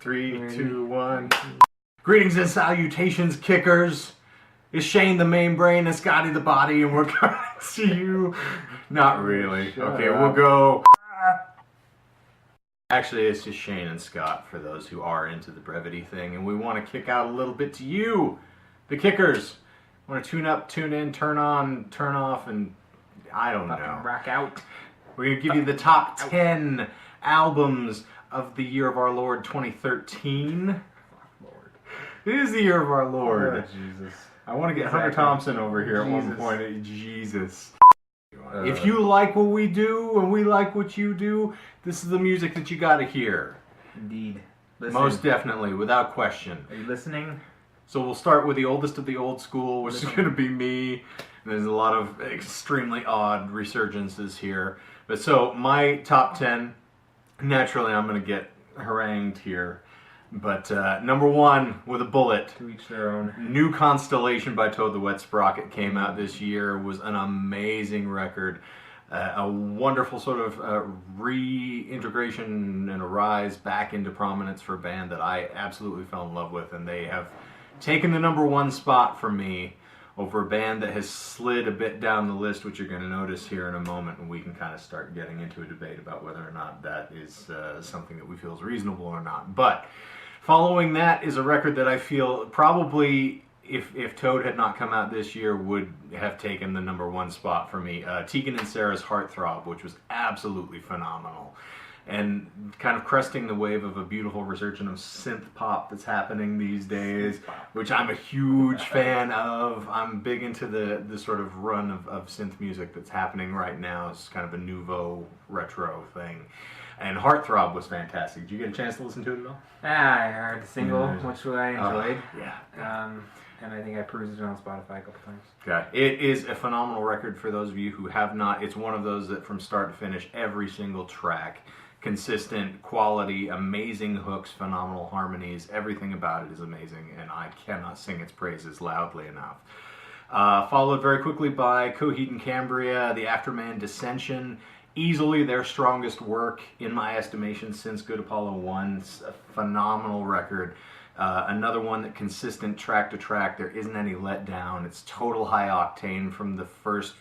3, 2, 1. Greetings and salutations, kickers. It's Shane the main brain and Scotty the body, and we're coming to you. Not really. Okay, we'll go. Actually, it's just Shane and Scott for those who are into the brevity thing, and we want to kick out a little bit to you, the kickers. Want to tune up, tune in, turn on, turn off, and I don't know. Rock out. We're going to give you the top 10 albums of the year of our Lord 2013. Lord. It is the year of our Lord. Oh, Jesus. I want to get Hunter Thompson over here at one point. Jesus. If you like what we do and we like what you do, this is the music that you got to hear. Indeed. Listen. Most definitely, without question. Are you listening? So we'll start with the oldest of the old school, which is going to be me. There's a lot of extremely odd resurgences here. But so my top 10, naturally I'm going to get harangued here. But number 1 with a bullet. To each their own. New Constellation by Toad the Wet Sprocket came out this year. Was an amazing record. A wonderful sort of reintegration and a rise back into prominence for a band that I absolutely fell in love with. And they have taken the number 1 spot for me over a band that has slid a bit down the list, which you're going to notice here in a moment, and we can kind of start getting into a debate about whether or not that is something that we feel is reasonable or not. But following that is a record that I feel probably, if Toad had not come out this year, would have taken the number 1 spot for me. Tegan and Sarah's Heartthrob, which was absolutely phenomenal. And kind of cresting the wave of a beautiful resurgence of synth pop that's happening these days, which I'm a huge fan of. I'm big into the sort of run of synth music that's happening right now. It's kind of a nouveau retro thing. And Heartthrob was fantastic. Did you get a chance to listen to it at all? I heard the single, which I enjoyed. Yeah. And I think I perused it on Spotify a couple times. Okay. It is a phenomenal record for those of you who have not. It's one of those that from start to finish, every single track, consistent quality, amazing hooks, phenomenal harmonies, everything about it is amazing, and I cannot sing its praises loudly enough. Followed very quickly by Coheed and Cambria, The Afterman Dissension, easily their strongest work in my estimation since Good Apollo 1. It's a phenomenal record. Another one that consistent track to track, there isn't any letdown. It's total high octane from the first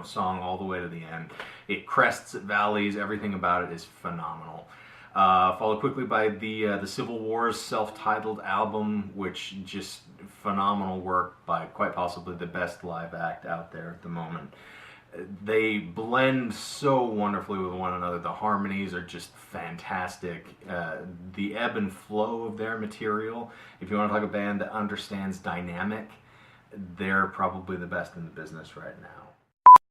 song all the way to the end. It crests, it valleys, everything about it is phenomenal. Followed quickly by the Civil War's self-titled album, which just phenomenal work by quite possibly the best live act out there at the moment. They blend so wonderfully with one another. The harmonies are just fantastic. The ebb and flow of their material, if you want to talk a band that understands dynamic, they're probably the best in the business right now.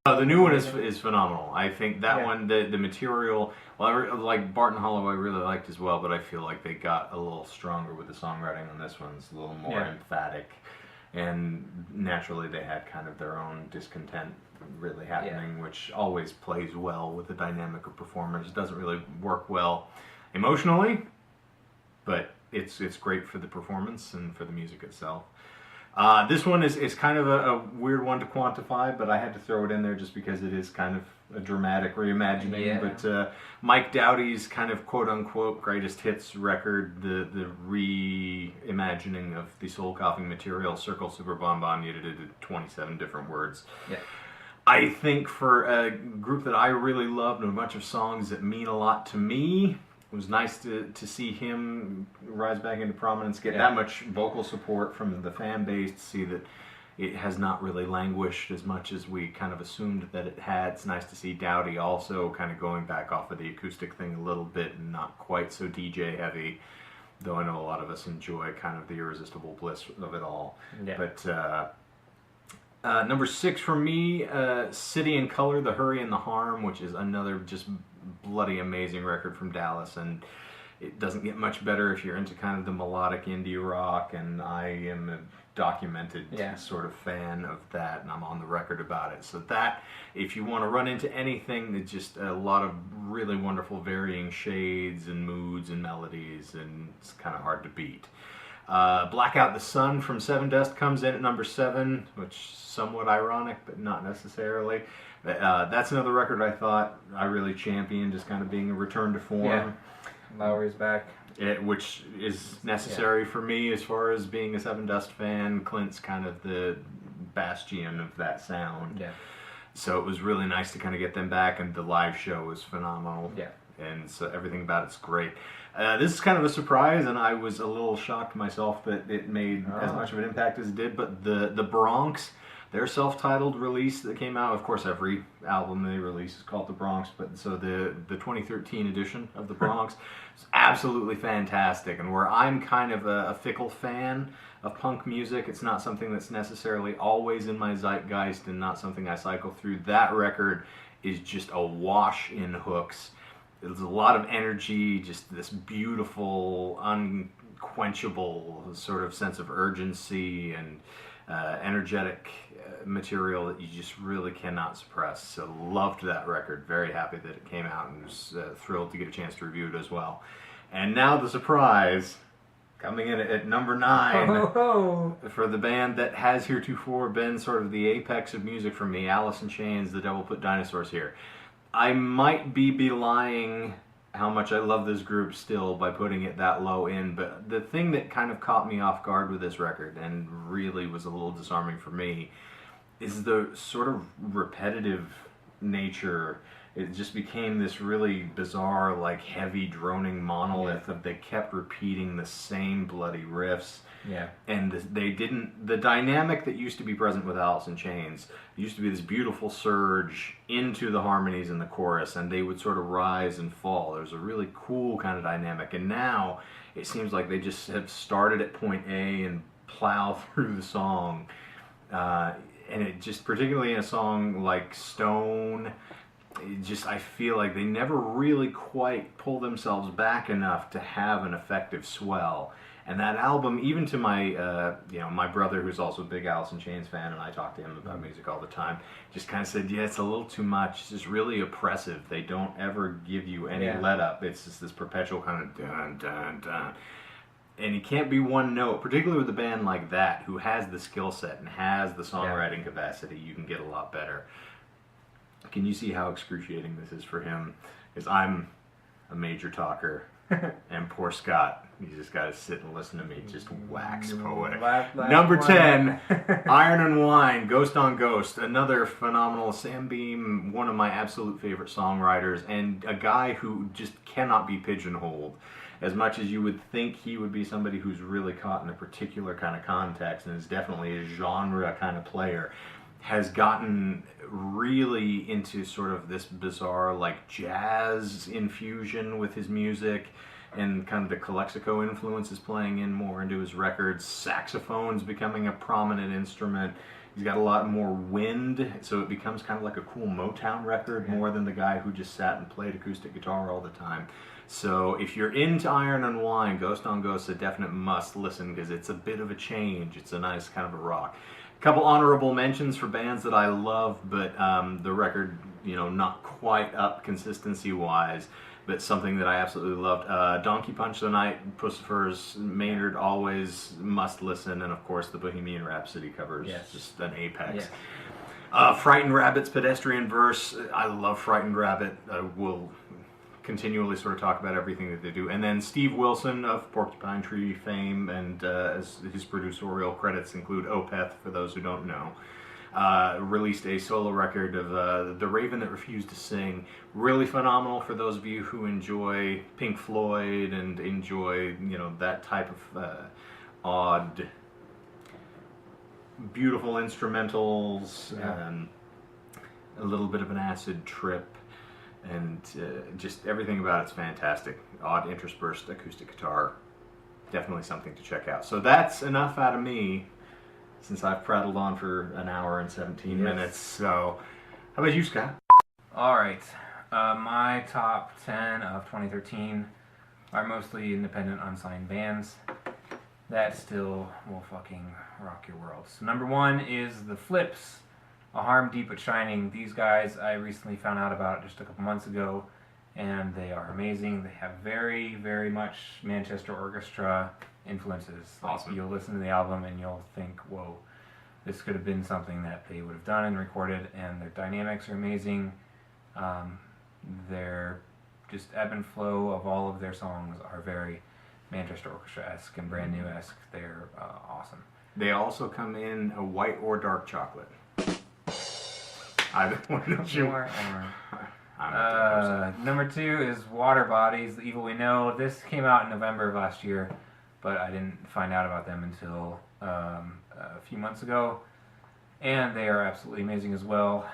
The new one is phenomenal. I think that one, the material, well, like Barton Hollow I really liked as well, but I feel like they got a little stronger with the songwriting on this one. It's a little more emphatic. And naturally they had kind of their own discontent really happening, which always plays well with the dynamic of performers. It doesn't really work well emotionally, but it's great for the performance and for the music itself. This one is kind of a weird one to quantify, but I had to throw it in there just because it is kind of a dramatic reimagining. Yeah. But Mike Doughty's kind of quote-unquote greatest hits record, the reimagining of the soul-coughing material, Circle Super Bonbon, you did it in 27 different words. Yeah. I think for a group that I really loved and a bunch of songs that mean a lot to me, it was nice to see him rise back into prominence, get that much vocal support from the fan base, to see that it has not really languished as much as we kind of assumed that it had. It's nice to see Doughty also kind of going back off of the acoustic thing a little bit and not quite so DJ heavy, though I know a lot of us enjoy kind of the irresistible bliss of it all. Yeah. But number 6 for me, City and Color, The Hurry and the Harm, which is another just bloody amazing record from Dallas, and it doesn't get much better if you're into kind of the melodic indie rock, and I am a documented sort of fan of that, and I'm on the record about it. So that, if you want to run into anything that's just a lot of really wonderful varying shades and moods and melodies, and it's kind of hard to beat. Blackout the Sun from Seven Dust comes in at number 7, which somewhat ironic, but not necessarily. That's another record I thought I really championed, just kind of being a return to form. Yeah. Lowry's back. Which is necessary for me as far as being a Seven Dust fan. Clint's kind of the bastion of that sound. Yeah. So it was really nice to kind of get them back, and the live show was phenomenal. Yeah. And so everything about it's great. This is kind of a surprise, and I was a little shocked myself that it made as much of an impact as it did. But the Bronx, their self-titled release that came out, of course, every album they release is called The Bronx, but so the 2013 edition of The Bronx is absolutely fantastic. And where I'm kind of a fickle fan of punk music, it's not something that's necessarily always in my zeitgeist and not something I cycle through. That record is just a wash in hooks. There's a lot of energy, just this beautiful, unquenchable sort of sense of urgency and energetic material that you just really cannot suppress. So loved that record. Very happy that it came out, and was thrilled to get a chance to review it as well. And now the surprise, coming in at number 9 for the band that has heretofore been sort of the apex of music for me, Alice in Chains, The Devil Put Dinosaurs Here. I might be belying how much I love this group still by putting it that low in, but the thing that kind of caught me off guard with this record, and really was a little disarming for me, is the sort of repetitive nature. It just became this really bizarre, like, heavy droning monolith of they kept repeating the same bloody riffs. Yeah. And the dynamic that used to be present with Alice in Chains, used to be this beautiful surge into the harmonies in the chorus, and they would sort of rise and fall. There's a really cool kind of dynamic, and now it seems like they just have started at point A and plow through the song. And it just, particularly in a song like Stone, I feel like they never really quite pull themselves back enough to have an effective swell. And that album, even to my, my brother, who's also a big Alice in Chains fan, and I talk to him about music all the time, just kind of said, yeah, it's a little too much. It's just really oppressive. They don't ever give you any let up. It's just this perpetual kind of dun, dun, dun. And it can't be one note, particularly with a band like that, who has the skill set and has the songwriting capacity. You can get a lot better. Can you see how excruciating this is for him? Because I'm a major talker, and poor Scott, he's just got to sit and listen to me just wax poetic. Number 10, Iron and Wine, Ghost on Ghost, another phenomenal Sam Beam, one of my absolute favorite songwriters, and a guy who just cannot be pigeonholed. As much as you would think he would be somebody who's really caught in a particular kind of context and is definitely a genre kind of player, has gotten really into sort of this bizarre like jazz infusion with his music, and kind of the Calexico influence is playing in more into his records. Saxophone's becoming a prominent instrument. He's got a lot more wind, so it becomes kind of like a cool Motown record more than the guy who just sat and played acoustic guitar all the time. So if you're into Iron and Wine, Ghost on Ghost is a definite must listen, because it's a bit of a change. It's a nice kind of a rock. A couple honorable mentions for bands that I love, but the record, not quite up consistency-wise, but something that I absolutely loved. Donkey Punch the Night, Pussifers, Maynard, always must listen, and of course the Bohemian Rhapsody covers, just an apex. Frightened Rabbit's Pedestrian Verse, I love Frightened Rabbit. I will continually sort of talk about everything that they do. And then Steve Wilson of Porcupine Tree fame, and as his producerial credits include Opeth, for those who don't know. Released a solo record of The Raven That Refused to Sing. Really phenomenal for those of you who enjoy Pink Floyd and enjoy, that type of odd, beautiful instrumentals, and a little bit of an acid trip, and just everything about it's fantastic. Odd interspersed acoustic guitar. Definitely something to check out. So that's enough out of me, since I've prattled on for an hour and 17 minutes. So, how about you, Scott? Alright, my top 10 of 2013 are mostly independent, unsigned bands that still will fucking rock your world. So number 1 is The Flips, A Harm Deep but Shining. These guys, I recently found out about just a couple months ago, and they are amazing. They have very, very much Manchester Orchestra influences. Awesome. You'll listen to the album and you'll think, whoa, this could have been something that they would have done and recorded, and their dynamics are amazing. Their just ebb and flow of all of their songs are very Manchester Orchestra-esque and Brand New-esque. They're awesome. They also come in a white or dark chocolate. Either one that you More or I'm not the number 2 is Water Bodies, The Evil We Know. This came out in November of last year, but I didn't find out about them until a few months ago. And they are absolutely amazing as well.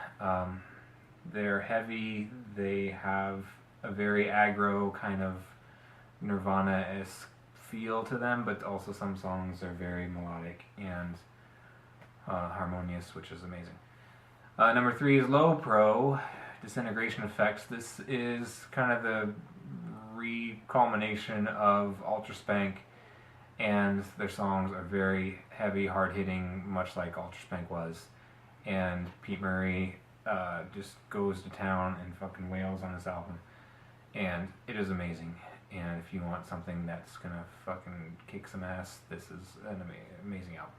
They're heavy. They have a very aggro kind of Nirvana-esque feel to them, but also some songs are very melodic and harmonious, which is amazing. Number 3 is Low Pro, Disintegration Effects. This is kind of the re-culmination of Ultraspank, and their songs are very heavy, hard-hitting, much like Ultraspank was. And Pete Murray just goes to town and fucking wails on this album, and it is amazing. And if you want something that's gonna fucking kick some ass, this is an amazing album.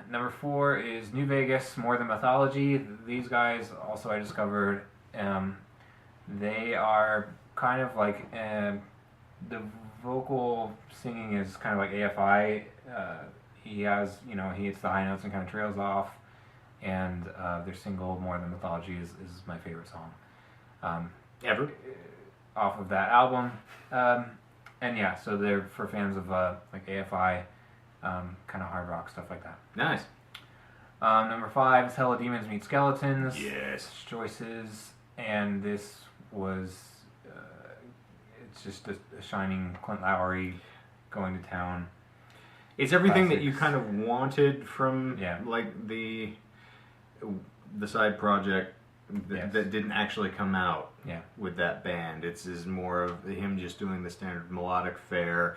Number 4 is New Vegas, More Than Mythology. These guys also I discovered, they are kind of like, the vocal singing is kind of like AFI. He has, he hits the high notes and kind of trails off, and their single More Than Mythology is my favorite song. Ever? Off of that album. And yeah, so they're for fans of like AFI, kind of hard rock, stuff like that. Nice. Number 5 is Hella Demons Meet Skeletons. Yes. Choices, and this was, it's just a shining Clint Lowry going to town. It's everything that you Classics. kind of wanted from Yeah. like the side project Yes. that didn't actually come out Yeah. with that band. It's is more of him just doing the standard melodic fare,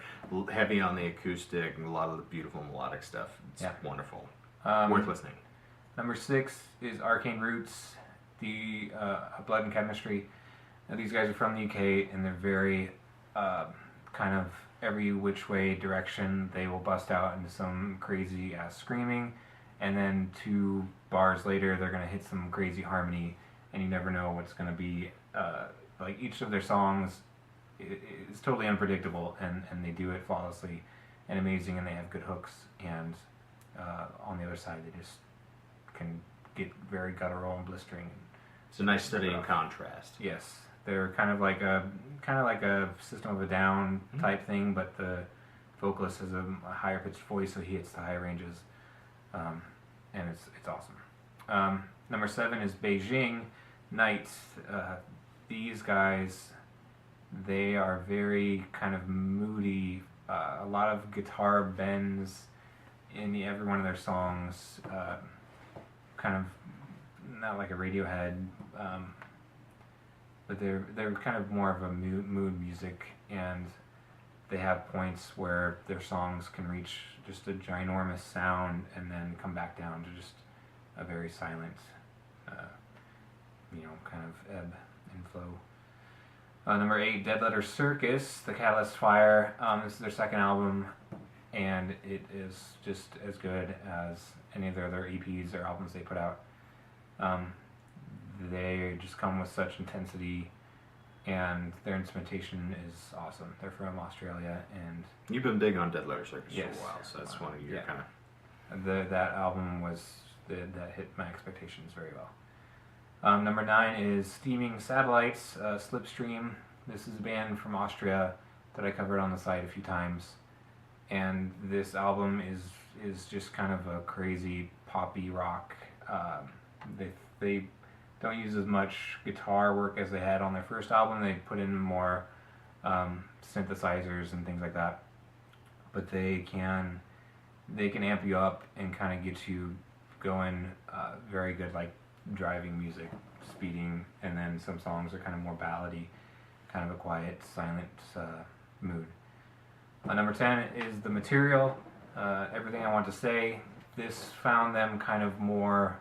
heavy on the acoustic, and a lot of the beautiful melodic stuff. It's Yeah. wonderful. Um, Worth listening. Number 6 is Arcane Roots, the Blood and Chemistry. Now, these guys are from the UK, and they're very kind of every which way direction. They will bust out into some crazy ass screaming, and then 2 bars later, they're gonna hit some crazy harmony, and you never know what's gonna be. Like each of their songs is totally unpredictable, and they do it flawlessly and amazing, and they have good hooks. And on the other side, they just can get very guttural and blistering. It's a nice study in contrast. Yes, they're kind of like a System of a Down type thing, but the vocalist has a higher pitched voice, so he hits the high ranges, and it's awesome. Number 7 is Beijing Nights. These guys, they are very kind of moody. A lot of guitar bends in every one of their songs. Kind of not like a Radiohead, but they're kind of more of a mood music, and they have points where their songs can reach just a ginormous sound and then come back down to just a very silent, kind of ebb and flow. Number 8, Dead Letter Circus, The Catalyst Fire. This is their second album, and it is just as good as any of their other EPs or albums they put out. They just come with such intensity, and their instrumentation is awesome. They're from Australia, and You've been big on Dead Letter Circus Yes. for a while, so that's one of your Yeah. kind of... that album that hit my expectations very well. Number 9 is Steaming Satellites, Slipstream. This is a band from Austria that I covered on the site a few times, and this album is just kind of a crazy poppy rock. They don't use as much guitar work as they had on their first album. They put in more synthesizers and things like that, but they can amp you up and kind of get you going. Very good, like driving music, speeding, and then some songs are kind of more ballady, kind of a quiet, silent mood. Number 10 is The Material, Everything I Want to Say. This found them kind of more,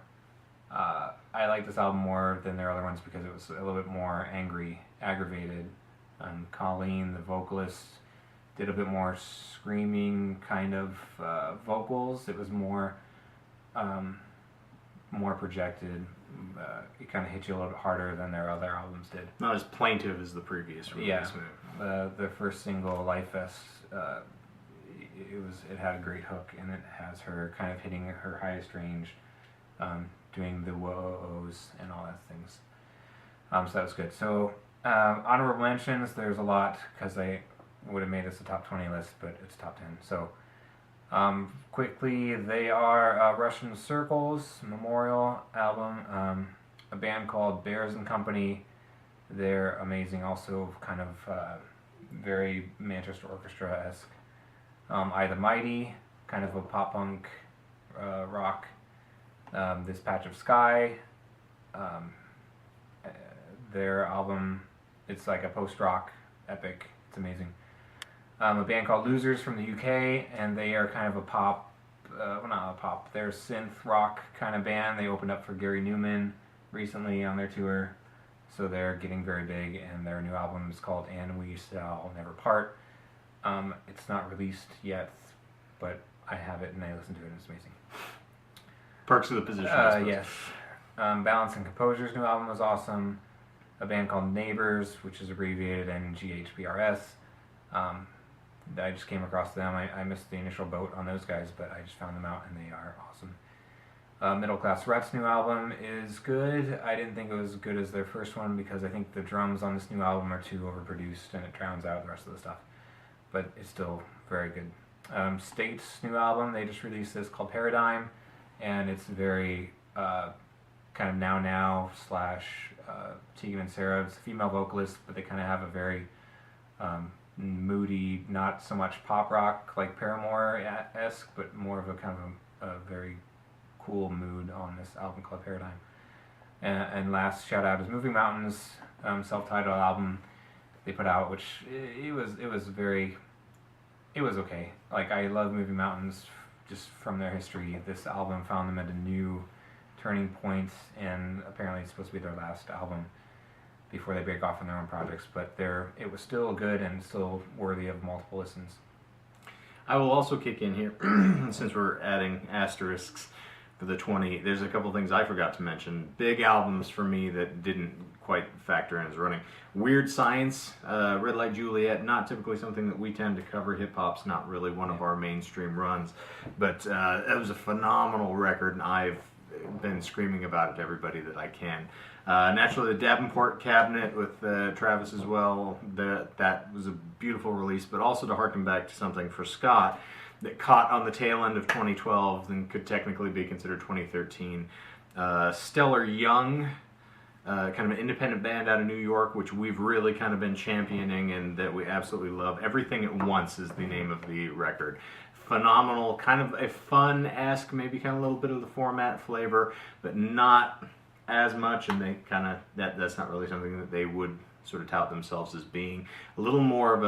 I like this album more than their other ones because it was a little bit more angry, aggravated. Colleen, the vocalist, did a bit more screaming kind of vocals. It was more more projected. It kind of hit you a little bit harder than their other albums did. Not as plaintive as the previous release. Yeah, the first single, Life Fest, it had a great hook, and it has her kind of hitting her highest range, doing the whoa-ohs and all that things. So that was good. So honorable mentions, there's a lot, because I would have made this a top 20 list, but it's top 10. So quickly, they are Russian Circles Memorial album, a band called Bears and Company. They're amazing, also kind of very Manchester Orchestra-esque. I the Mighty, kind of a pop punk rock. This Patch of Sky, their album, it's like a post-rock epic. It's amazing. A band called Losers from the UK, and they are kind of a pop, well, not a pop, they're a synth rock kind of band. They opened up for Gary Newman recently on their tour, so they're getting very big, and their new album is called And We Shall Never Part. It's not released yet, but I have it and I listen to it, and it's amazing. Perks of the position, I suppose. Yes. Balance and Composure's new album was awesome. A band called Neighbors, which is abbreviated NGHBRS. I just came across them. I missed the initial boat on those guys, but I just found them out, and they are awesome. Middle Class Rut's new album is good. I didn't think it was as good as their first one, because I think the drums on this new album are too overproduced, and it drowns out the rest of the stuff. But it's still very good. State's new album, they just released this called Paradigm, and it's very kind of now / Tegan and Sarah. It's a female vocalist, but they kind of have a very moody, not so much pop rock like Paramore-esque, but more of a kind of a very cool mood on this album called Paradigm. And last shout out is Moving Mountains, self-titled album they put out, which it was okay. Like, I love Moving Mountains just from their history. This album found them at a new turning point, and apparently it's supposed to be their last album before they break off on their own projects, but it was still good and still worthy of multiple listens. I will also kick in here, since we're adding asterisks for the 20. There's a couple things I forgot to mention. Big albums for me that didn't quite factor in as running. Weird Science, Red Light Juliet, not typically something that we tend to cover. Hip-hop's not really one of our mainstream runs, but it was a phenomenal record, and I've been screaming about it to everybody that I can. Naturally, the Davenport Cabinet with Travis as well. That was a beautiful release, but also to harken back to something for Scott that caught on the tail end of 2012 and could technically be considered 2013. Stellar Young, kind of an independent band out of New York, which we've really kind of been championing and that we absolutely love. Everything at Once is the name of the record. Phenomenal, kind of a fun-esque, maybe kind of a little bit of the format flavor, but not as much, and they kind of, that's not really something that they would sort of tout themselves as being. A little more of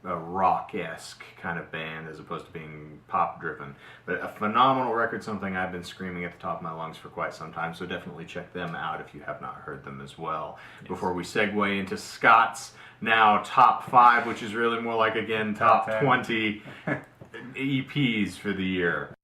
a rock-esque kind of band as opposed to being pop-driven. But a phenomenal record, something I've been screaming at the top of my lungs for quite some time, so definitely check them out if you have not heard them as well. Yes. Before we segue into Scott's now top 5, which is really more like, again, top 20 EPs for the year.